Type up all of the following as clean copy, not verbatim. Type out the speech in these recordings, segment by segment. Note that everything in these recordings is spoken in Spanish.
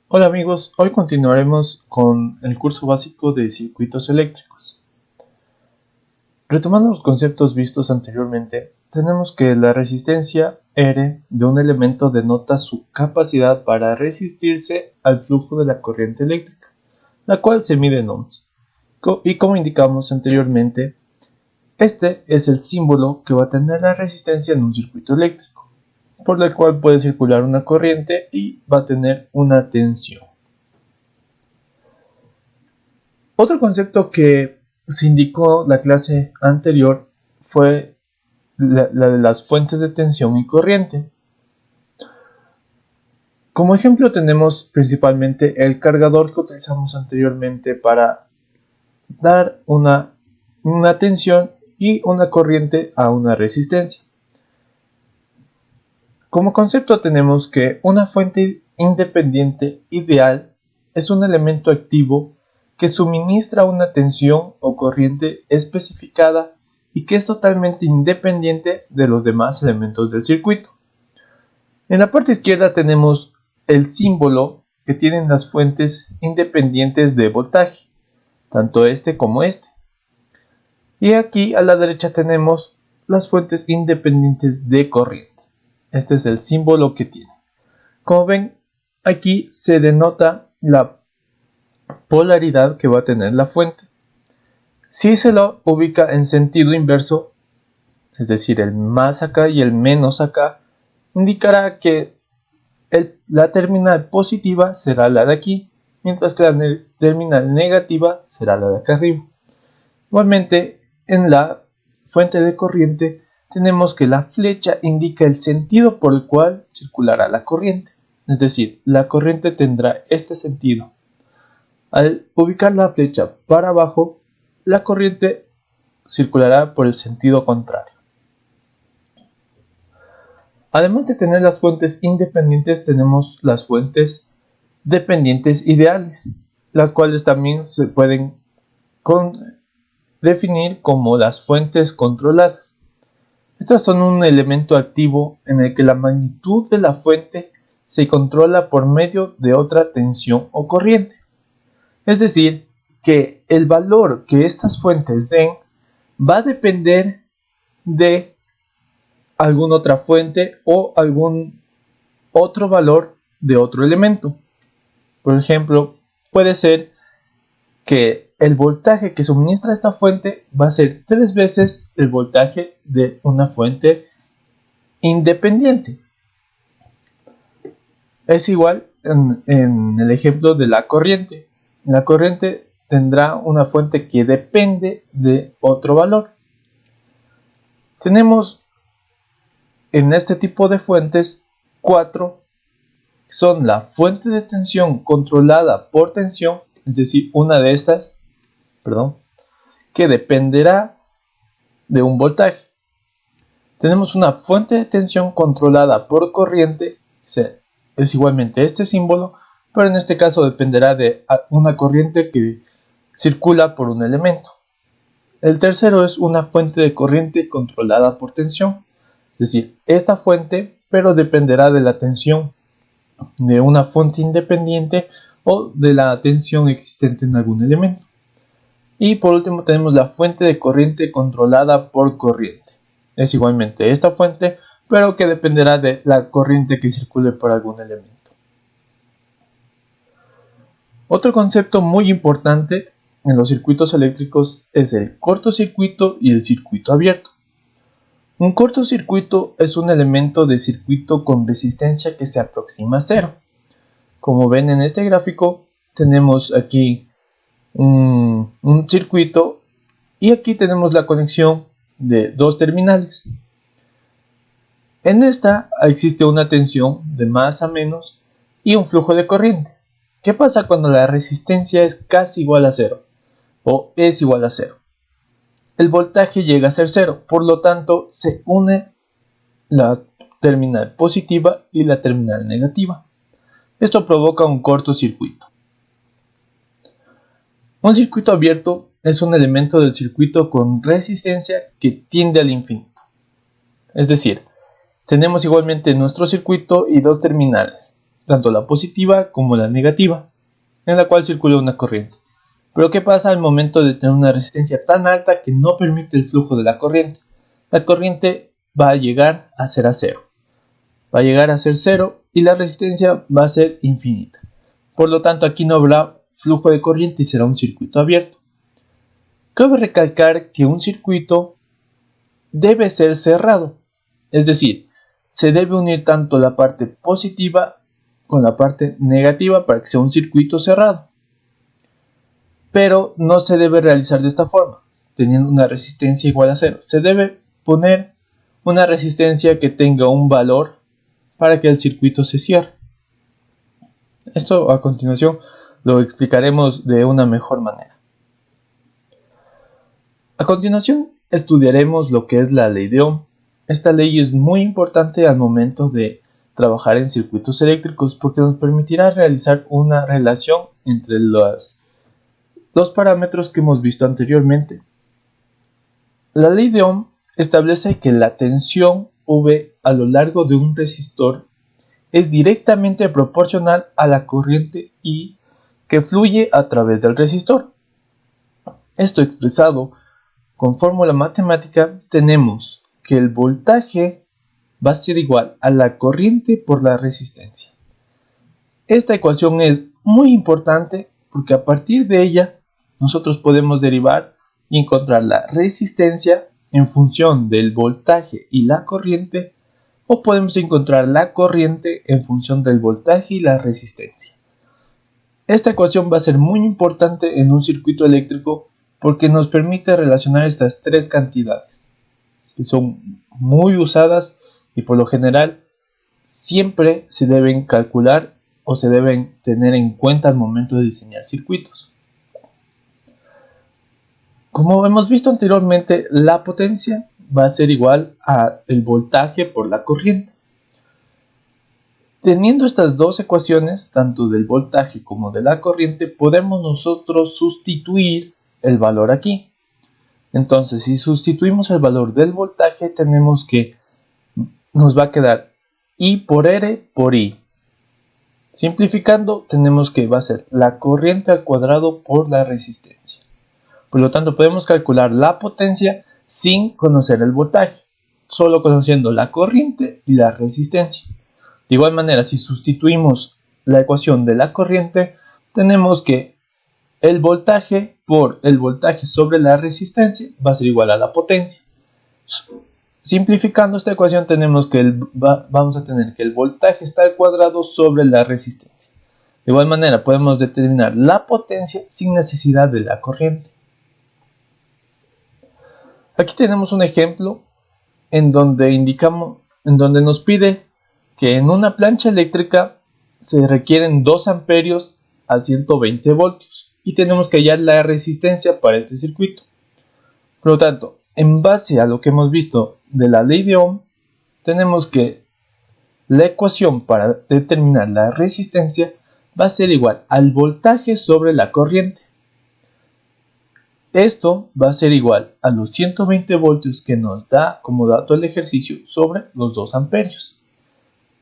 Hola amigos, hoy continuaremos con el curso básico de circuitos eléctricos. Retomando los conceptos vistos anteriormente, tenemos que la resistencia R de un elemento denota su capacidad para resistirse al flujo de la corriente eléctrica, la cual se mide en ohms. Y como indicamos anteriormente, este es el símbolo que va a tener la resistencia en un circuito eléctrico, por el cual puede circular una corriente y va a tener una tensión. Otro concepto que se indicó la clase anterior fue la de las fuentes de tensión y corriente. Como ejemplo tenemos principalmente el cargador que utilizamos anteriormente para dar una tensión y una corriente a una resistencia. Como concepto tenemos que una fuente independiente ideal es un elemento activo que suministra una tensión o corriente especificada y que es totalmente independiente de los demás elementos del circuito. En la parte izquierda tenemos el símbolo que tienen las fuentes independientes de voltaje, tanto este como este. Y aquí a la derecha tenemos las fuentes independientes de corriente. Este es el símbolo que tiene. Como ven, aquí se denota la polaridad que va a tener la fuente. Si se lo ubica en sentido inverso, es decir, el más acá y el menos acá, indicará que la terminal positiva será la de aquí, mientras que la terminal negativa será la de acá arriba. Igualmente, en la fuente de corriente tenemos que la flecha indica el sentido por el cual circulará la corriente, es decir, la corriente tendrá este sentido. Al ubicar la flecha para abajo, la corriente circulará por el sentido contrario. Además de tener las fuentes independientes, tenemos las fuentes dependientes ideales, las cuales también se pueden definir como las fuentes controladas. Estas son un elemento activo en el que la magnitud de la fuente se controla por medio de otra tensión o corriente. Es decir, que el valor que estas fuentes den va a depender de alguna otra fuente o algún otro valor de otro elemento. Por ejemplo, puede ser que el voltaje que suministra esta fuente va a ser 3 veces el voltaje de una fuente independiente. Es igual en el ejemplo de la corriente. La corriente tendrá una fuente que depende de otro valor. Tenemos en este tipo de fuentes 4, son la fuente de tensión controlada por tensión, es decir, una de estas, que dependerá de un voltaje. Tenemos una fuente de tensión controlada por corriente, es igualmente este símbolo, pero en este caso dependerá de una corriente que circula por un elemento. El tercero es una fuente de corriente controlada por tensión, es decir, esta fuente, pero dependerá de la tensión de una fuente independiente o de la tensión existente en algún elemento. Y por último tenemos la fuente de corriente controlada por corriente. Es igualmente esta fuente, pero que dependerá de la corriente que circule por algún elemento. Otro concepto muy importante en los circuitos eléctricos es el cortocircuito y el circuito abierto. Un cortocircuito es un elemento de circuito con resistencia que se aproxima a cero. Como ven en este gráfico, tenemos aquí un circuito y aquí tenemos la conexión de dos terminales. En esta existe una tensión de más a menos y un flujo de corriente. ¿Qué pasa cuando la resistencia es casi igual a cero o es igual a cero? El voltaje llega a ser cero, por lo tanto se une la terminal positiva y la terminal negativa. Esto provoca un cortocircuito. Un circuito abierto es un elemento del circuito con resistencia que tiende al infinito. Es decir, tenemos igualmente nuestro circuito y dos terminales. tanto la positiva como la negativa, en la cual circula una corriente. Pero ¿qué pasa al momento de tener una resistencia tan alta que no permite el flujo de la corriente? La corriente va a llegar a ser a cero. Va a llegar a ser cero y la resistencia va a ser infinita. Por lo tanto, aquí no habrá flujo de corriente y será un circuito abierto. Cabe recalcar que un circuito debe ser cerrado, es decir, se debe unir tanto la parte positiva con la parte negativa para que sea un circuito cerrado. Pero no se debe realizar de esta forma, teniendo una resistencia igual a cero. Se debe poner una resistencia que tenga un valor para que el circuito se cierre. Esto a continuación lo explicaremos de una mejor manera. A continuación estudiaremos lo que es la ley de Ohm. Esta ley es muy importante al momento de trabajar en circuitos eléctricos porque nos permitirá realizar una relación entre los parámetros que hemos visto anteriormente. La ley de Ohm establece que la tensión V a lo largo de un resistor es directamente proporcional a la corriente I que fluye a través del resistor. Esto expresado con fórmula matemática, tenemos que el voltaje va a ser igual a la corriente por la resistencia. Esta ecuación es muy importante porque a partir de ella nosotros podemos derivar y encontrar la resistencia en función del voltaje y la corriente, o podemos encontrar la corriente en función del voltaje y la resistencia. Esta ecuación va a ser muy importante en un circuito eléctrico porque nos permite relacionar estas tres cantidades, que son muy usadas y por lo general siempre se deben calcular o se deben tener en cuenta al momento de diseñar circuitos. Como hemos visto anteriormente, la potencia va a ser igual al voltaje por la corriente. Teniendo estas dos ecuaciones, tanto del voltaje como de la corriente, podemos nosotros sustituir el valor aquí. Entonces, si sustituimos el valor del voltaje, tenemos que nos va a quedar I por R por I. Simplificando, tenemos que va a ser la corriente al cuadrado por la resistencia. Por lo tanto, podemos calcular la potencia sin conocer el voltaje, solo conociendo la corriente y la resistencia. De igual manera, si sustituimos la ecuación de la corriente, tenemos que el voltaje por el voltaje sobre la resistencia va a ser igual a la potencia. Simplificando esta ecuación tenemos que vamos a tener que el voltaje está al cuadrado sobre la resistencia. De igual manera podemos determinar la potencia sin necesidad de la corriente. Aquí tenemos un ejemplo en donde nos pide que en una plancha eléctrica se requieren 2 amperios a 120 voltios y tenemos que hallar la resistencia para este circuito. Por lo tanto, en base a lo que hemos visto de la ley de Ohm, tenemos que la ecuación para determinar la resistencia va a ser igual al voltaje sobre la corriente. Esto va a ser igual a los 120 voltios que nos da como dato el ejercicio sobre los 2 amperios.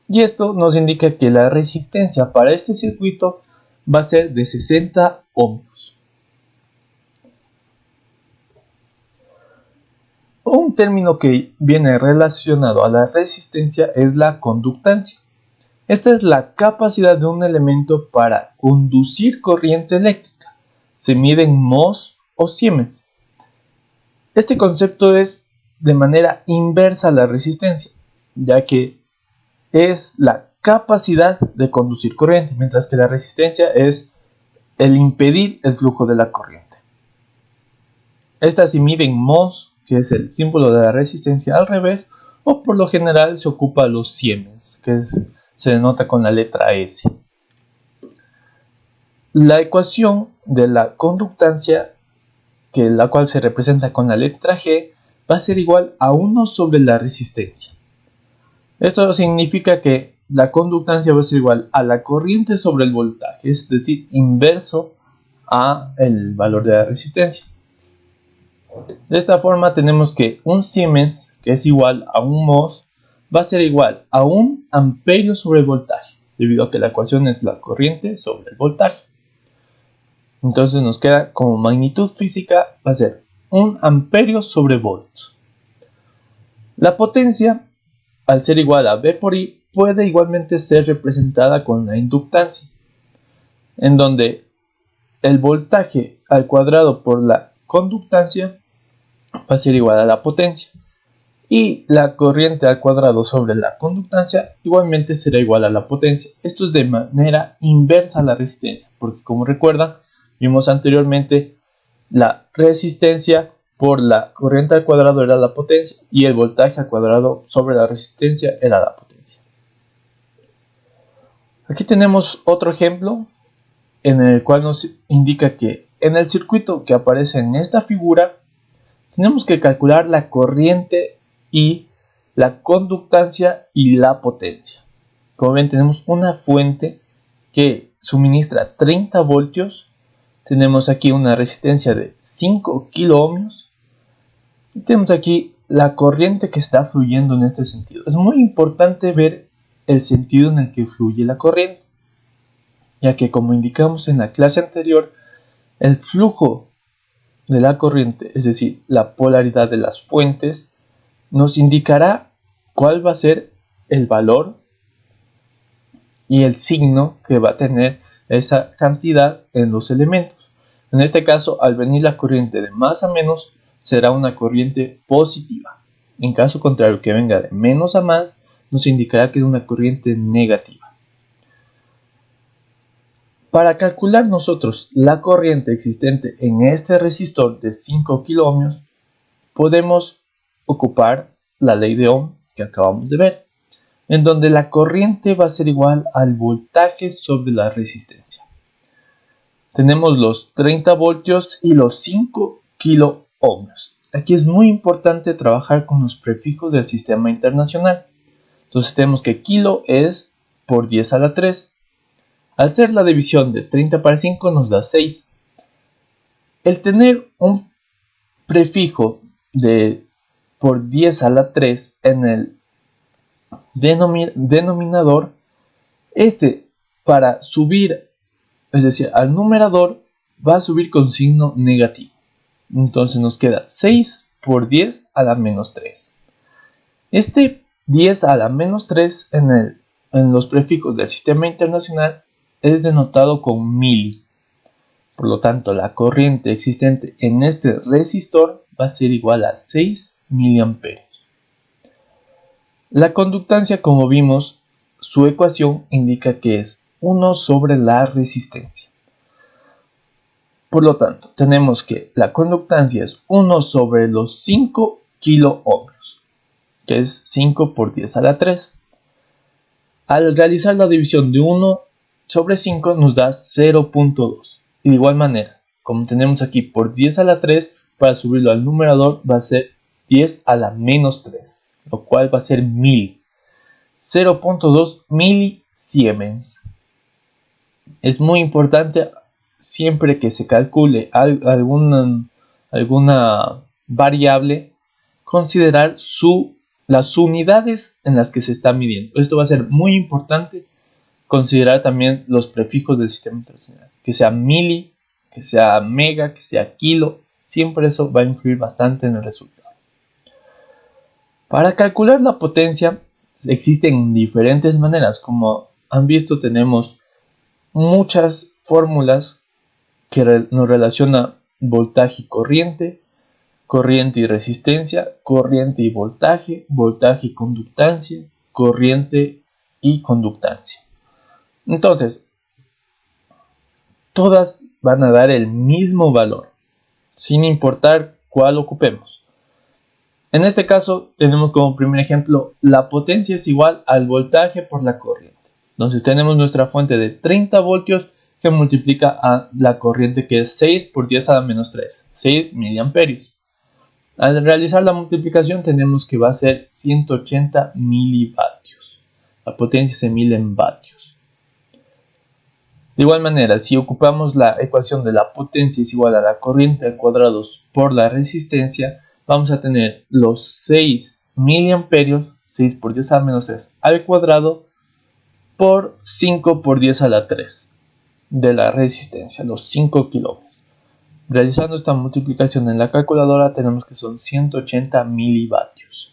Y esto nos indica que la resistencia para este circuito va a ser de 60 ohms. Un término que viene relacionado a la resistencia es la conductancia. Esta es la capacidad de un elemento para conducir corriente eléctrica. Se mide en mhos o siemens. Este concepto es de manera inversa a la resistencia, ya que es la capacidad de conducir corriente, mientras que la resistencia es el impedir el flujo de la corriente. Esta se mide en mhos, que es el símbolo de la resistencia al revés, o por lo general se ocupa los siemens, que se denota con la letra S. La ecuación de la conductancia, la cual se representa con la letra G, va a ser igual a 1 sobre la resistencia. Esto significa que la conductancia va a ser igual a la corriente sobre el voltaje, es decir, inverso a el valor de la resistencia. De esta forma tenemos que un siemens, que es igual a un mhos, va a ser igual a 1 amperio sobre el voltaje. debido a que la ecuación es la corriente sobre el voltaje. Entonces nos queda como magnitud física va a ser 1 amperio sobre volts. La potencia, al ser igual a V por I, puede igualmente ser representada con la inductancia, en donde el voltaje al cuadrado por la conductancia va a ser igual a la potencia. Y la corriente al cuadrado sobre la conductancia igualmente será igual a la potencia. Esto es de manera inversa a la resistencia, porque como recuerdan, vimos anteriormente la resistencia por la corriente al cuadrado era la potencia y el voltaje al cuadrado sobre la resistencia era la potencia. Aquí tenemos otro ejemplo en el cual nos indica que en el circuito que aparece en esta figura tenemos que calcular la corriente y la conductancia y la potencia. Como ven, tenemos una fuente que suministra 30 voltios. Tenemos aquí una resistencia de 5 kilo ohmios. Y tenemos aquí la corriente que está fluyendo en este sentido. Es muy importante ver el sentido en el que fluye la corriente, ya que como indicamos en la clase anterior, el flujo de la corriente, es decir, la polaridad de las fuentes, nos indicará cuál va a ser el valor y el signo que va a tener esa cantidad en los elementos. En este caso, al venir la corriente de más a menos, será una corriente positiva. En caso contrario, que venga de menos a más, nos indicará que es una corriente negativa. Para calcular nosotros la corriente existente en este resistor de 5 kilo ohmios, podemos ocupar la ley de Ohm que acabamos de ver, en donde la corriente va a ser igual al voltaje sobre la resistencia. Tenemos los 30 voltios y los 5 kilo ohmios. Aquí es muy importante trabajar con los prefijos del sistema internacional. Entonces tenemos que kilo es por 10 a la 3. Al ser la división de 30 para 5 nos da 6. El tener un prefijo de por 10 a la 3 en el denominador, para subir, es decir, al numerador, va a subir con signo negativo. Entonces nos queda 6 por 10 a la menos 3. Este 10 a la menos 3 en los prefijos del sistema internacional es denotado con mili. Por lo tanto, la corriente existente en este resistor va a ser igual a 6 miliamperios. La conductancia, como vimos, su ecuación indica que es 1 sobre la resistencia. Por lo tanto, tenemos que la conductancia es 1 sobre los 5 kilo ohmios, que es 5 por 10 a la 3. Al realizar la división de 1 sobre 5 nos da 0.2. Y de igual manera, como tenemos aquí por 10 a la 3, para subirlo al numerador va a ser 10 a la menos 3, lo cual va a ser 1000. 0.2 milisiemens. Es muy importante siempre que se calcule alguna variable, considerar las unidades en las que se está midiendo. Esto va a ser muy importante. Considerar también los prefijos del sistema internacional, que sea mili, que sea mega, que sea kilo. Siempre eso va a influir bastante en el resultado. Para calcular la potencia existen diferentes maneras. Como han visto, tenemos muchas fórmulas que nos relacionan voltaje y corriente, corriente y resistencia, corriente y voltaje, voltaje y conductancia, corriente y conductancia. Entonces, todas van a dar el mismo valor, sin importar cuál ocupemos. En este caso, tenemos como primer ejemplo, la potencia es igual al voltaje por la corriente. Entonces, tenemos nuestra fuente de 30 voltios que multiplica a la corriente, que es 6 por 10 a la menos 3, 6 miliamperios. Al realizar la multiplicación, tenemos que va a ser 180 milivatios. La potencia se mide en vatios. De igual manera, si ocupamos la ecuación de la potencia es igual a la corriente al cuadrado por la resistencia, vamos a tener los 6 miliamperios, 6 por 10 a la menos 3 al cuadrado, por 5 por 10 a la 3 de la resistencia, los 5 kilómetros. Realizando esta multiplicación en la calculadora tenemos que son 180 milivatios.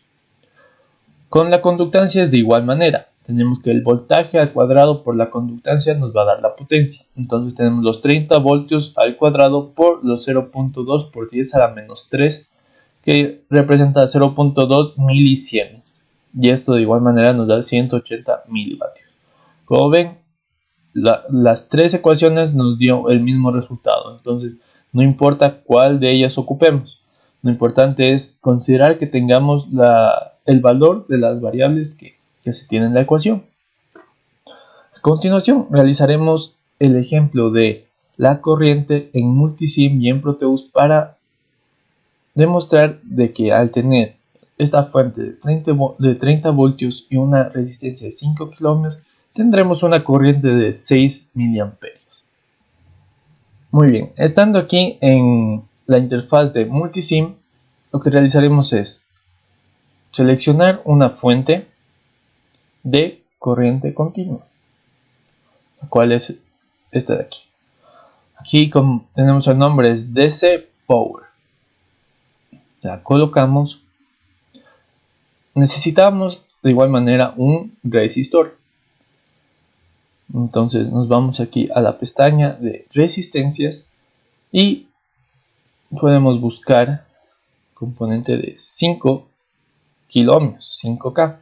Con la conductancia es de igual manera. Tenemos que el voltaje al cuadrado por la conductancia nos va a dar la potencia. Entonces tenemos los 30 voltios al cuadrado por los 0.2 por 10 a la menos 3, que representa 0.2 milisiemes. Y esto de igual manera nos da 180 milivatios. Como ven, las tres ecuaciones nos dio el mismo resultado. Entonces no importa cuál de ellas ocupemos. Lo importante es considerar que tengamos el valor de las variables que se tienen en la ecuación. A continuación realizaremos el ejemplo de la corriente en Multisim y en Proteus para demostrar de que al tener esta fuente de 30 voltios y una resistencia de 5 kilómetros tendremos una corriente de 6 miliamperios. Muy bien, estando aquí en la interfaz de Multisim, lo que realizaremos es seleccionar una fuente de corriente continua, la cual es esta de aquí. Aquí como tenemos el nombre es DC Power. La colocamos. Necesitamos de igual manera un resistor. Entonces nos vamos aquí a la pestaña de resistencias y podemos buscar componente de 5 kilómetros, 5K.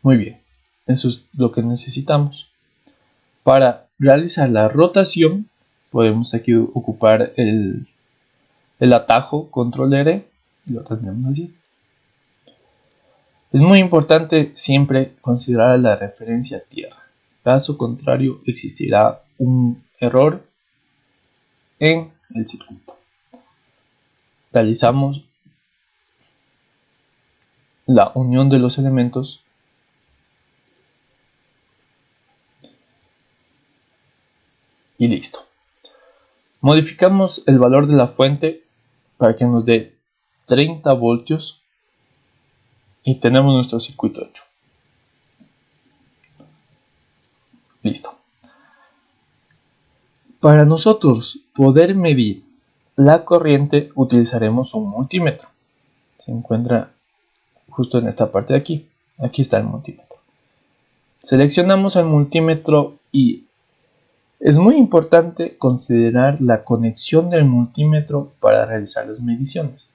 Muy bien, eso es lo que necesitamos. Para realizar la rotación podemos aquí ocupar el atajo control R y lo tendremos así. Es muy importante siempre considerar la referencia a tierra. Caso contrario, existirá un error en el circuito. Realizamos la unión de los elementos y listo. Modificamos el valor de la fuente para que nos dé 30 voltios. Y tenemos nuestro circuito hecho. Listo. Para nosotros poder medir la corriente utilizaremos un multímetro. Se encuentra justo en esta parte de aquí. Aquí está el multímetro. Seleccionamos el multímetro y es muy importante considerar la conexión del multímetro para realizar las mediciones.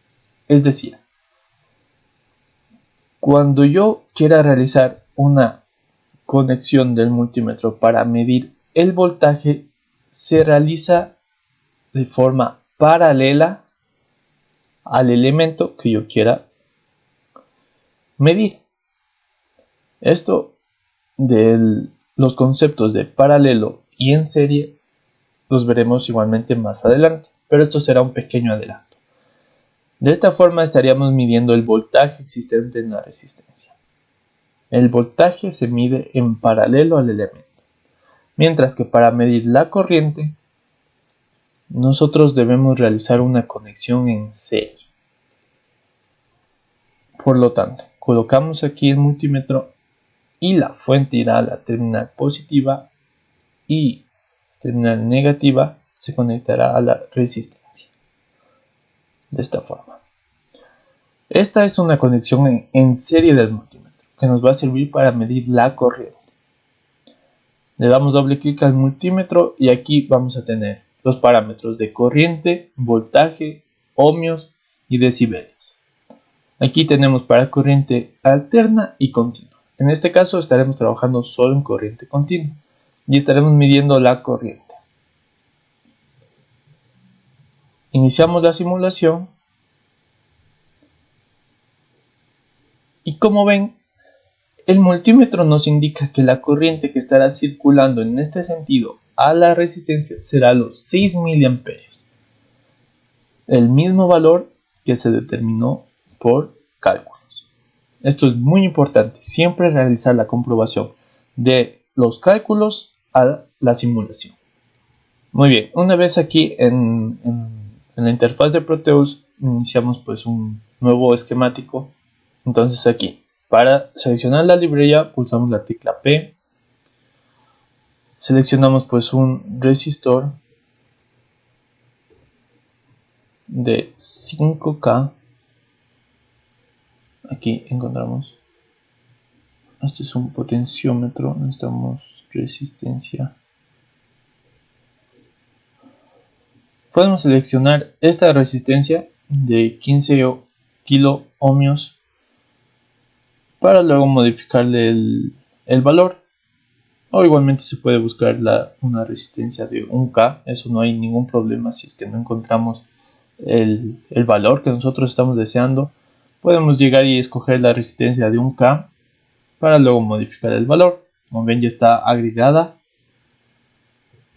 Es decir, cuando yo quiera realizar una conexión del multímetro para medir el voltaje, se realiza de forma paralela al elemento que yo quiera medir. Esto de los conceptos de paralelo y en serie los veremos igualmente más adelante, pero esto será un pequeño adelanto. De esta forma estaríamos midiendo el voltaje existente en la resistencia. El voltaje se mide en paralelo al elemento, mientras que para medir la corriente, nosotros debemos realizar una conexión en serie. Por lo tanto, colocamos aquí el multímetro y la fuente irá a la terminal positiva y terminal negativa se conectará a la resistencia. De esta forma. Esta es una conexión en serie del multímetro que nos va a servir para medir la corriente. Le damos doble clic al multímetro y aquí vamos a tener los parámetros de corriente, voltaje, ohmios y decibelios. Aquí tenemos para corriente alterna y continua. En este caso estaremos trabajando solo en corriente continua y estaremos midiendo la corriente. Iniciamos la simulación y como ven, el multímetro nos indica que la corriente que estará circulando en este sentido a la resistencia será los 6 miliamperios, el mismo valor que se determinó por cálculos. Esto es muy importante, siempre realizar la comprobación de los cálculos a la simulación. Muy bien, una vez aquí en la interfaz de Proteus iniciamos pues un nuevo esquemático. Entonces aquí Para seleccionar la librería pulsamos la tecla P, seleccionamos pues un resistor de 5K. Aquí encontramos, este es un potenciómetro, necesitamos resistencia. Podemos seleccionar esta resistencia de 15 kilo ohmios para luego modificarle el valor, o igualmente se puede buscar una resistencia de 1K. Eso no hay ningún problema. Si es que no encontramos el valor que nosotros estamos deseando, podemos llegar y escoger la resistencia de 1K para luego modificar el valor. Como ven, ya está agregada.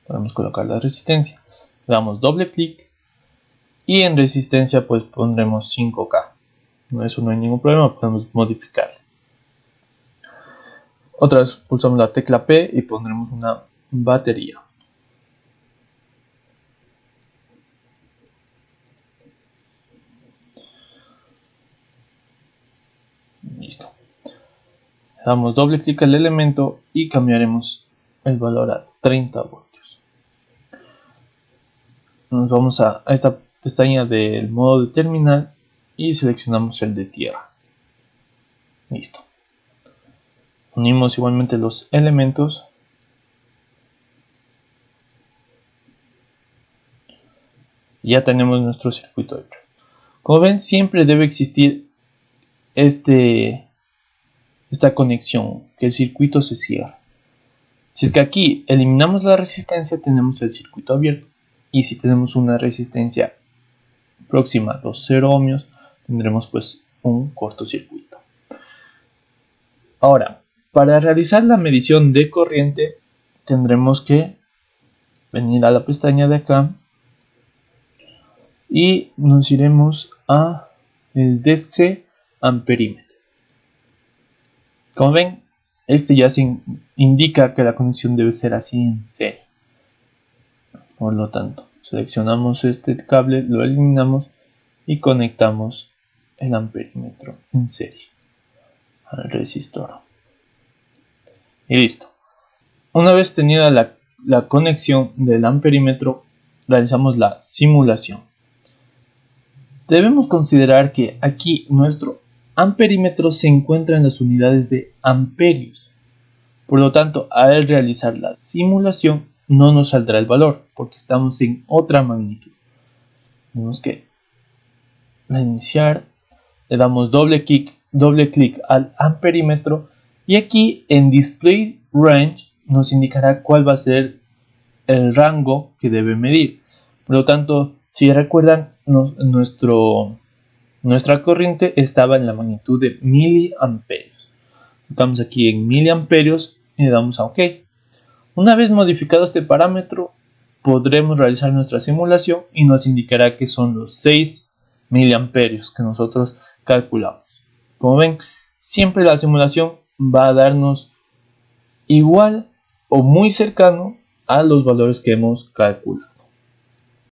Podemos colocar la resistencia, le damos doble clic y en resistencia pues pondremos 5K. Eso no hay ningún problema, podemos modificar. Otra vez pulsamos la tecla P y pondremos una batería. Listo. Le damos doble clic al elemento y cambiaremos el valor a 30 voltios. Nos vamos a esta pestaña del modo de terminal y seleccionamos el de tierra. Listo. Unimos igualmente los elementos. Ya tenemos nuestro circuito dentro. Como ven, siempre debe existir esta conexión, que el circuito se cierre. Si es que aquí eliminamos la resistencia, tenemos el circuito abierto. Y si tenemos una resistencia próxima a los 0 ohmios, tendremos pues un cortocircuito. Ahora, para realizar la medición de corriente, tendremos que venir a la pestaña de acá y nos iremos a el DC amperímetro. Como ven, este ya se indica que la conexión debe ser así en serie. Por lo tanto, seleccionamos este cable, lo eliminamos y conectamos el amperímetro en serie al resistor. Y listo. Una vez tenida la conexión del amperímetro, realizamos la simulación. Debemos considerar que aquí nuestro amperímetro se encuentra en las unidades de amperios. Por lo tanto, al realizar la simulación no nos saldrá el valor porque estamos en otra magnitud. Tenemos que reiniciar, le damos doble clic al amperímetro y aquí en Display Range nos indicará cuál va a ser el rango que debe medir. Por lo tanto, si recuerdan, nuestra corriente estaba en la magnitud de miliamperios. Estamos aquí en miliamperios y le damos a OK. Una vez modificado este parámetro, podremos realizar nuestra simulación y nos indicará que son los 6 miliamperios que nosotros calculamos. Como ven, siempre la simulación va a darnos igual o muy cercano a los valores que hemos calculado.